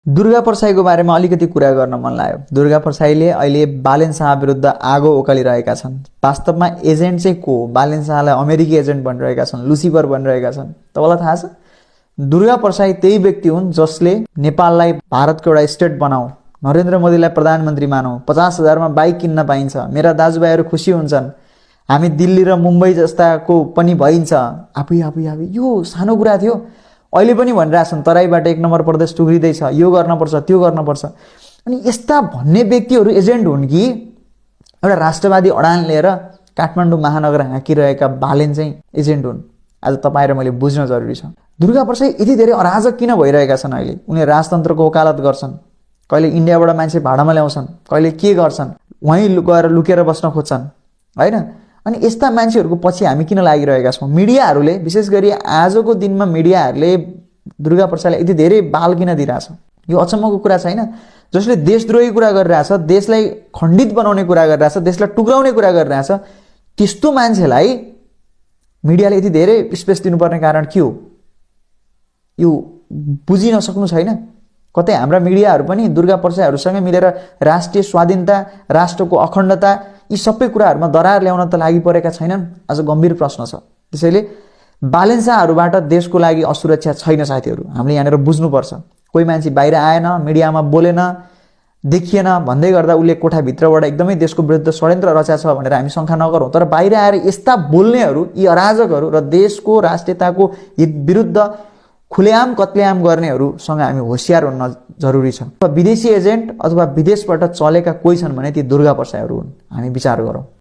दुर्गा प्रसाईको बारेमा अलिकति कुरा गर्न मन लाग्यो। दुर्गा प्रसाईले अहिले बालेन शाह विरुद्ध आगो ओकालिरहेका छन्। वास्तवमा एजेन्ट चाहिँ को हो? बालेन शाहलाई अमेरिकी एजेन्ट भनिरहेका छन्, लुसिफर भनिरहेका छन्। तपाईँलाई थाहा छ? दुर्गा प्रसाई त्यही व्यक्ति हुन् जसले नेपाललाई भारतको एउटा स्टेट बनाऊ, नरेन्द्र मोदीलाई प्रधानमन्त्री मानौ, 50,000 मा बाइक किन्न पाइन्छ, मेरा दाजुभाइहरू खुसी हुन्छन्, हामी दिल्ली र मुम्बई जस्ताको पनि भइन्छ, आफै यो सानो कुरा थियो। अहिले पनि भनिरहेछन् तराईबाट 1 नम्बर प्रदेश टुक्रिँदैछ, यो गर्नुपर्छ त्यो गर्नुपर्छ। अनि यस्ता भन्ने व्यक्तिहरू एजेन्ट हुन् कि एउटा राष्ट्रवादी अडान लिएर काठमाडौँ महानगर हाँकिरहेका बालेन चाहिँ एजेन्ट हुन्? आज तपाईँ र मैले बुझ्न जरुरी छ। दुर्गा प्रसाई यति धेरै अराजक किन भइरहेका छन् अहिले? उनीहरू राजतन्त्रको वकालत गर्छन्, कहिले इन्डियाबाट मान्छे भाडामा ल्याउँछन्, कहिले के गर्छन्, वहीँ गएर लुकेर बस्न खोज्छन्, हैन? अनि यस्ता मान्छेहरूको पछि हामी किन लागिरहेका छौँ? मिडियाहरूले, विशेष गरी आजको दिनमा मिडियाहरूले दुर्गा प्रसाईलाई यति धेरै बाल किन दिइरहेछ? यो अचम्मको कुरा छैन? जसले देशद्रोही कुरा गरिरहेछ, देशलाई खण्डित बनाउने कुरा गरिरहेछ, देशलाई टुक्राउने कुरा गरिरहेछ, त्यस्तो मान्छेलाई मिडियाले यति धेरै स्पेस दिनुपर्ने कारण के हो? यो बुझिन सक्नु छैन? कतै हाम्रा मिडियाहरू पनि दुर्गा प्रसाईहरूसँग मिलेर राष्ट्रिय स्वाधीनता, राष्ट्रको अखण्डता यी सबै कुराहरूमा दरार ल्याउन त लागि परेका छैनन्? आज गम्भीर प्रश्न छ। त्यसैले बालेन शाहहरूबाट देशको लागि असुरक्षा छैन साथीहरू। हामीले यहाँनिर बुझ्नुपर्छ। कोही मान्छे बाहिर आएन, मिडियामा बोलेन, देखिएन भन्दै गर्दा उसले कोठाभित्रबाट एकदमै देशको विरुद्ध षड्यन्त्र रचा छ भनेर हामी शङ्का नगरौँ। तर बाहिर आएर यस्ता बोल्नेहरू, यी अराजकहरू र देशको राष्ट्रियताको विरुद्ध खुलेआम कत्लेआम गर्नेहरूसँग हामी होशियार हुन जरुरी छ। विदेशी एजेन्ट अथवा विदेशबाट चलेका कोही छन् भने ती दुर्गा प्रसाईहरू हुन्। हामी विचार गरौँ।